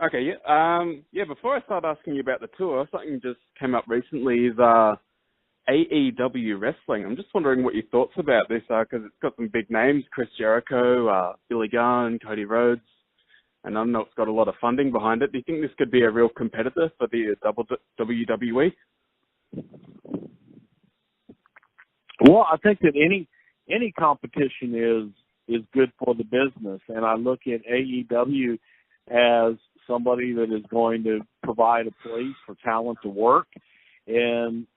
Okay, yeah. Before I start asking you about the tour, something just came up recently is AEW wrestling. I'm just wondering what your thoughts about this are, because it's got some big names: Chris Jericho, Billy Gunn, Cody Rhodes, and I know it's got a lot of funding behind it. Do you think this could be a real competitor for the WWE? Well, I think that any competition is good for the business, and I look at AEW as somebody that is going to provide a place for talent to work and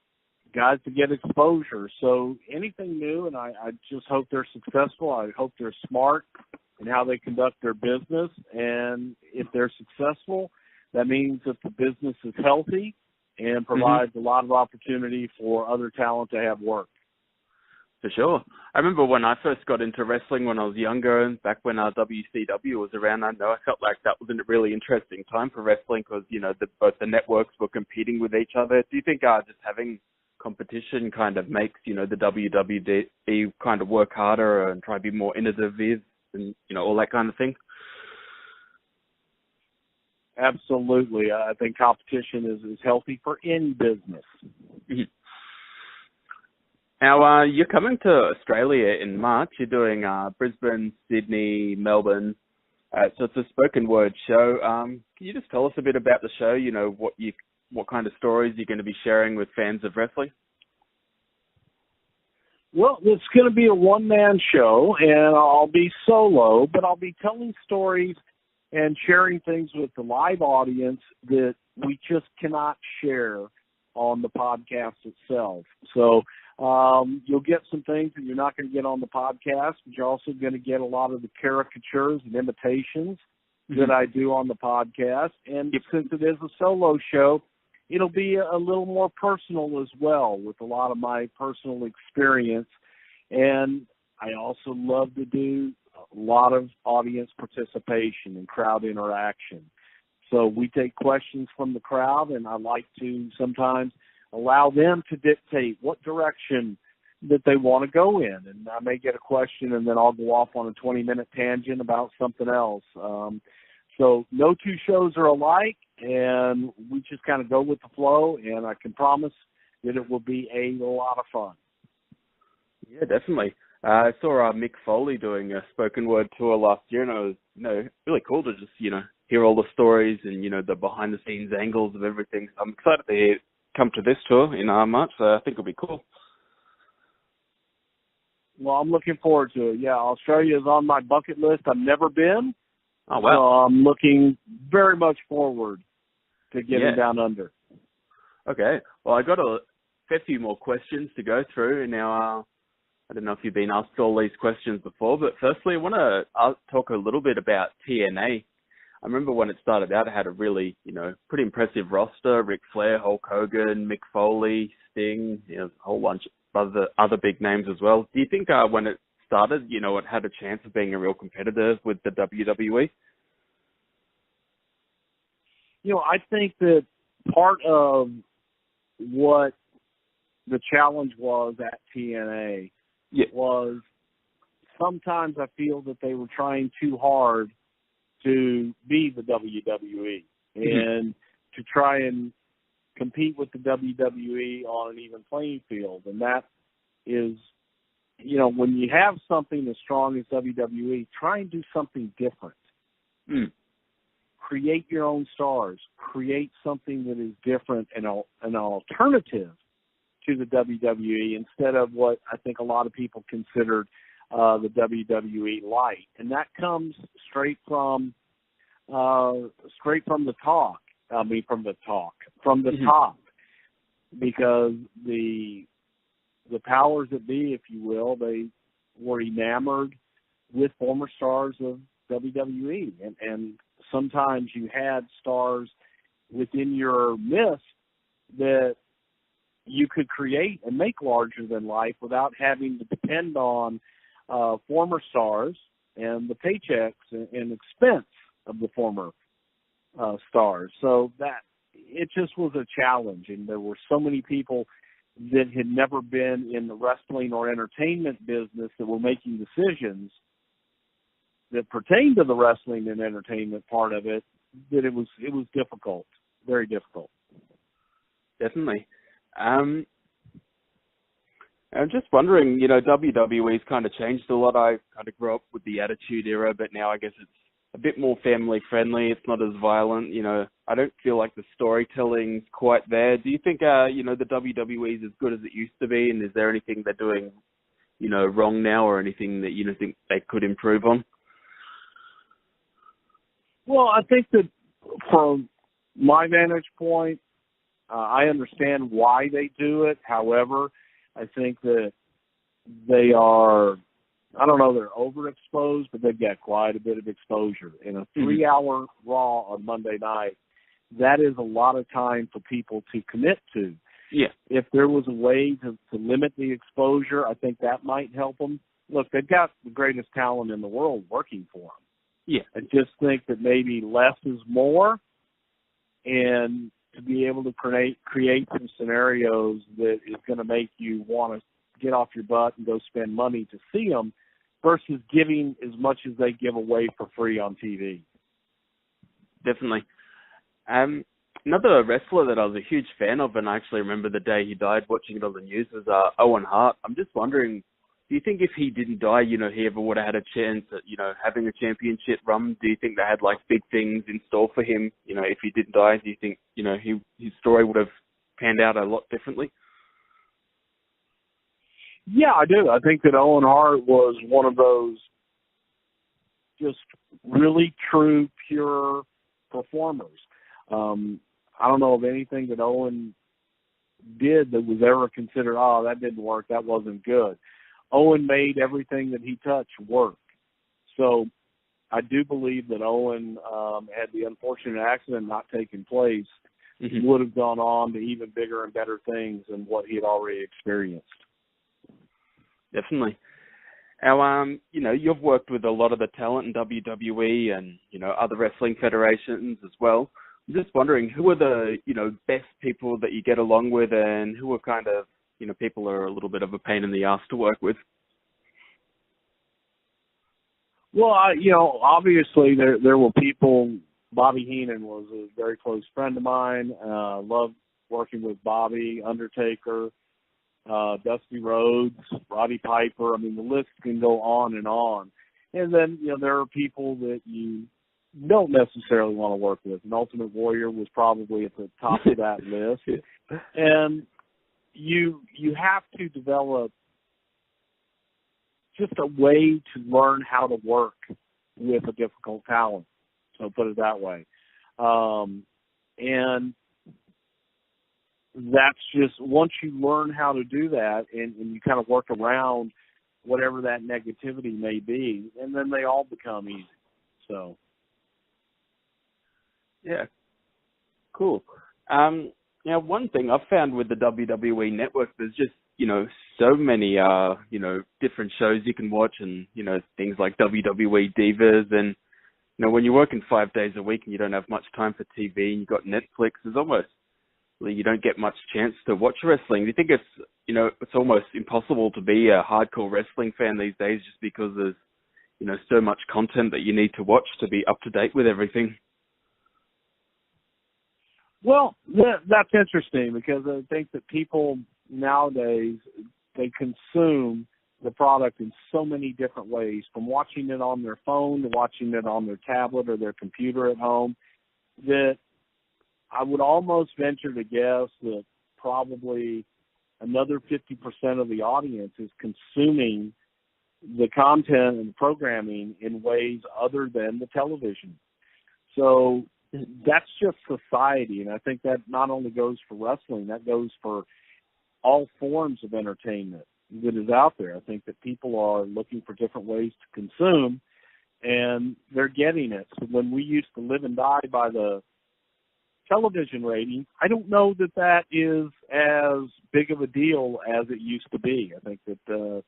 guys to get exposure. So anything new, and I just hope they're successful. I hope they're smart in how they conduct their business, and if they're successful, that means that the business is healthy and provides a lot of opportunity for other talent to have work. For sure. I remember when I first got into wrestling when I was younger, and back when WCW was around, I felt like that was a really interesting time for wrestling because, both the networks were competing with each other. Do you think just having competition kind of makes, the WWE kind of work harder and try to be more innovative and, all that kind of thing? Absolutely. I think competition is healthy for any business. Mm-hmm. Now, you're coming to Australia in March. You're doing Brisbane, Sydney, Melbourne. So it's a spoken word show. Can you just tell us a bit about the show? What kind of stories you're going to be sharing with fans of wrestling? Well, it's going to be a one-man show, and I'll be solo, but I'll be telling stories and sharing things with the live audience that we just cannot share on the podcast itself. So you'll get some things that you're not going to get on the podcast, but you're also going to get a lot of the caricatures and imitations that I do on the podcast. And since it is a solo show, it'll be a little more personal as well, with a lot of my personal experience. And I also love to do a lot of audience participation and crowd interaction. So we take questions from the crowd, and I like to sometimes allow them to dictate what direction that they want to go in. And I may get a question, and then I'll go off on a 20-minute tangent about something else. So no two shows are alike, and we just kind of go with the flow, and I can promise that it will be a lot of fun. Yeah, definitely. I saw Mick Foley doing a spoken word tour last year, and it was really cool to just, hear all the stories and, the behind-the-scenes angles of everything. So I'm excited to come to this tour in March, so I think it'll be cool. Well, I'm looking forward to it. Yeah, Australia is on my bucket list. I've never been. Oh, wow. So I'm looking very much forward to getting down under. Okay. Well, I got a fair few more questions to go through. Now, I don't know if you've been asked all these questions before, but firstly, I want to talk a little bit about TNA. I remember when it started out, it had a really, pretty impressive roster: Ric Flair, Hulk Hogan, Mick Foley, Sting, a whole bunch of other big names as well. Do you think when it started, it had a chance of being a real competitor with the WWE? I think that part of what the challenge was at TNA was sometimes I feel that they were trying too hard to be the WWE and to try and compete with the WWE on an even playing field. And that is, when you have something as strong as WWE, try and do something different. Create your own stars. Create something that is different and an alternative to the WWE instead of what I think a lot of people considered the WWE light. And that comes straight from the top, because the powers that be, if you will, they were enamored with former stars of WWE, and sometimes you had stars within your midst that you could create and make larger than life without having to depend on former stars and the paychecks and expense of the former stars. So that it just was a challenge, and there were so many people that had never been in the wrestling or entertainment business that were making decisions that pertain to the wrestling and entertainment part of it that it was difficult, very difficult. Definitely. I'm just wondering, WWE's kind of changed a lot. I kind of grew up with the Attitude Era, but now I guess it's a bit more family friendly. It's not as violent. I don't feel like the storytelling's quite there. Do you think, the WWE is as good as it used to be? And is there anything they're doing, wrong now, or anything that you think they could improve on? Well, I think that from my vantage point, I understand why they do it. However, I think that they are, I don't know, they're overexposed, but they've got quite a bit of exposure. In a 3-hour Raw on Monday night, that is a lot of time for people to commit to. Yeah. If there was a way to limit the exposure, I think that might help them. Look, they've got the greatest talent in the world working for them. Yeah. I just think that maybe less is more, and to be able to create some scenarios that is going to make you want to get off your butt and go spend money to see them versus giving as much as they give away for free on TV. Definitely. Another wrestler that I was a huge fan of, and I actually remember the day he died watching it on the news, was Owen Hart. I'm just wondering, do you think if he didn't die, he ever would have had a chance at, having a championship run? Do you think they had big things in store for him? If he didn't die, do you think, his story would have panned out a lot differently? Yeah, I do. I think that Owen Hart was one of those just really true, pure performers. I don't know of anything that Owen did that was ever considered, that didn't work, that wasn't good. Owen made everything that he touched work. So I do believe that Owen, had the unfortunate accident not taken place, would have gone on to even bigger and better things than what he had already experienced. Definitely. Now, you've worked with a lot of the talent in WWE and, other wrestling federations as well. I'm just wondering, who are the, best people that you get along with, and who are kind of, people are a little bit of a pain in the ass to work with? Well, obviously there were people. Bobby Heenan was a very close friend of mine. Loved working with Bobby, Undertaker, Dusty Rhodes, Roddy Piper. I mean, the list can go on and on. And then, there are people that you don't necessarily want to work with. And Ultimate Warrior was probably at the top of that list. And you have to develop just a way to learn how to work with a difficult talent. So put it that way. And that's just, once you learn how to do that and you kind of work around whatever that negativity may be, and then they all become easy. So. Yeah. Cool. Now, one thing I've found with the WWE Network, there's just, so many, different shows you can watch, and, things like WWE Divas, and, when you're working 5 days a week and you don't have much time for TV and you've got Netflix, you don't get much chance to watch wrestling. Do you think it's, it's almost impossible to be a hardcore wrestling fan these days just because there's, so much content that you need to watch to be up to date with everything? Well, that's interesting, because I think that people nowadays, they consume the product in so many different ways, from watching it on their phone to watching it on their tablet or their computer at home, that I would almost venture to guess that probably another 50% of the audience is consuming the content and programming in ways other than the television. So that's just society, and I think that not only goes for wrestling, that goes for all forms of entertainment that is out there. I think that people are looking for different ways to consume, and they're getting it. So when we used to live and die by the television rating, I don't know that that is as big of a deal as it used to be. I think that,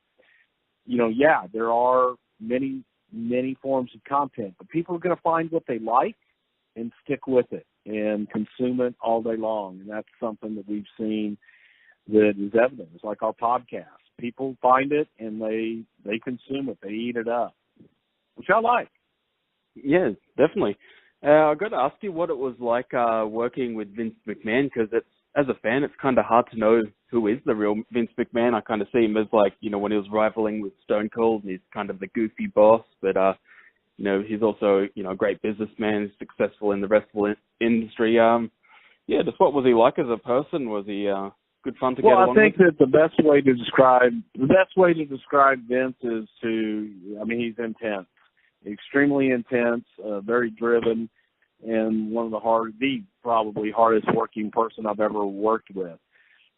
there are many, many forms of content, but people are going to find what they like and stick with it and consume it all day long. And that's something that we've seen that is evident. It's like our podcast. People find it and they consume it. They eat it up, which I like. Yeah, definitely. I got to ask you what it was like working with Vince McMahon, because as a fan, it's kind of hard to know who is the real Vince McMahon. I kind of see him as like, when he was rivaling with Stone Cold, and he's kind of the goofy boss, but he's also, a great businessman, successful in the wrestling industry. Just what was he like as a person? Was he good fun to get along with? Well, I think that the best way to describe Vince is he's intense, extremely intense, very driven, and one of the probably hardest working person I've ever worked with.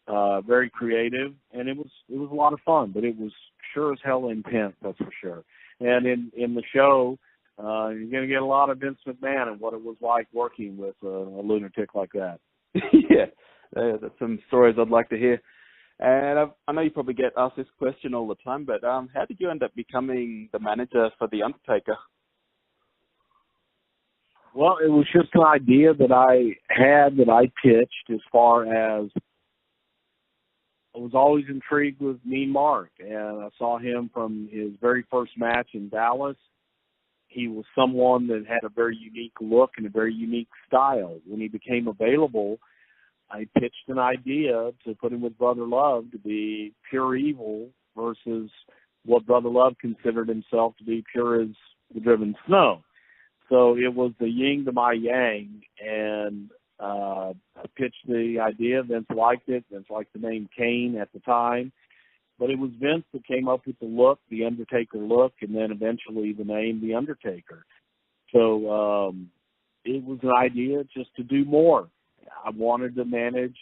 Very creative, and it was a lot of fun, but it was sure as hell intense, that's for sure. And in the show, you're going to get a lot of Vince McMahon and what it was like working with a lunatic like that. Yeah, that's some stories I'd like to hear. And I know you probably get asked this question all the time, but how did you end up becoming the manager for The Undertaker? Well, it was just an idea that I pitched, as far as I was always intrigued with Mean Mark, and I saw him from his very first match in Dallas. He was someone that had a very unique look and a very unique style. When he became available, I pitched an idea to put him with Brother Love to be pure evil versus what Brother Love considered himself to be pure as the driven snow. So it was the yin to my yang, and I pitched the idea. Vince liked it. Vince liked the name Kane at the time. But it was Vince that came up with the look, the Undertaker look, and then eventually the name The Undertaker. So it was an idea just to do more. I wanted to manage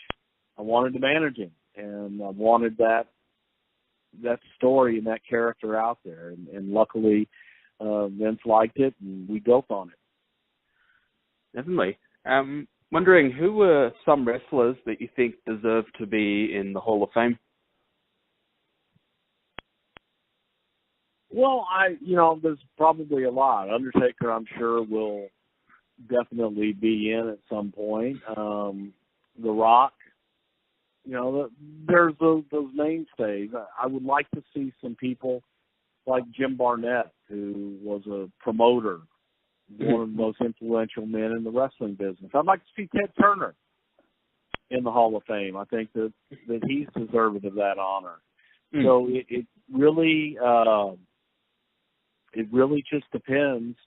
him, and I wanted that story and that character out there. And luckily, Vince liked it, and we built on it. Definitely. Wondering, who were some wrestlers that you think deserve to be in the Hall of Fame? Well, there's probably a lot. Undertaker, I'm sure, will definitely be in at some point. The Rock, there's those mainstays. I would like to see some people like Jim Barnett, who was a promoter, one of the most influential men in the wrestling business. I'd like to see Ted Turner in the Hall of Fame. I think that he's deserving of that honor. So it really just depends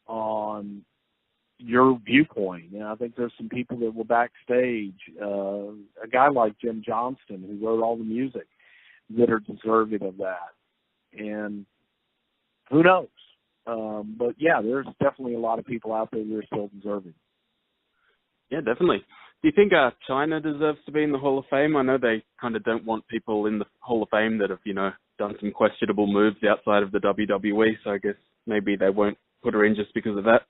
on your viewpoint. I think there's some people that were backstage, a guy like Jim Johnston, who wrote all the music, that are deserving of that. And who knows? But yeah, there's definitely a lot of people out there that are still deserving. Yeah, definitely. Do you think China deserves to be in the Hall of Fame? I know they kind of don't want people in the Hall of Fame that have, done some questionable moves outside of the WWE, so I guess maybe they won't put her in just because of that.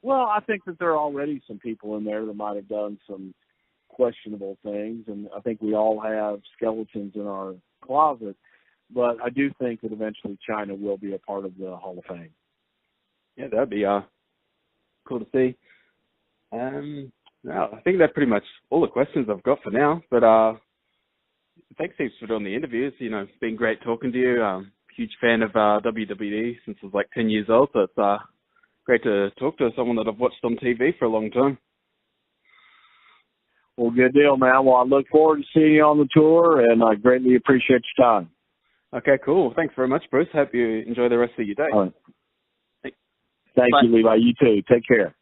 Well, I think that there are already some people in there that might have done some questionable things, and I think we all have skeletons in our closet, but I do think that eventually China will be a part of the Hall of Fame. Yeah, that'd be cool to see. No, I think that's pretty much all the questions I've got for now, but thanks heaps for doing the interviews. It's been great talking to you. Huge fan of WWE since I was like 10 years old, so it's great to talk to someone that I've watched on TV for a long time. Well, good deal, man. Well, I look forward to seeing you on the tour, and I greatly appreciate your time. Okay, cool. Thanks very much, Bruce. Hope you enjoy the rest of your day. All right. Thank you, Levi. You too. Take care.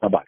Bye-bye.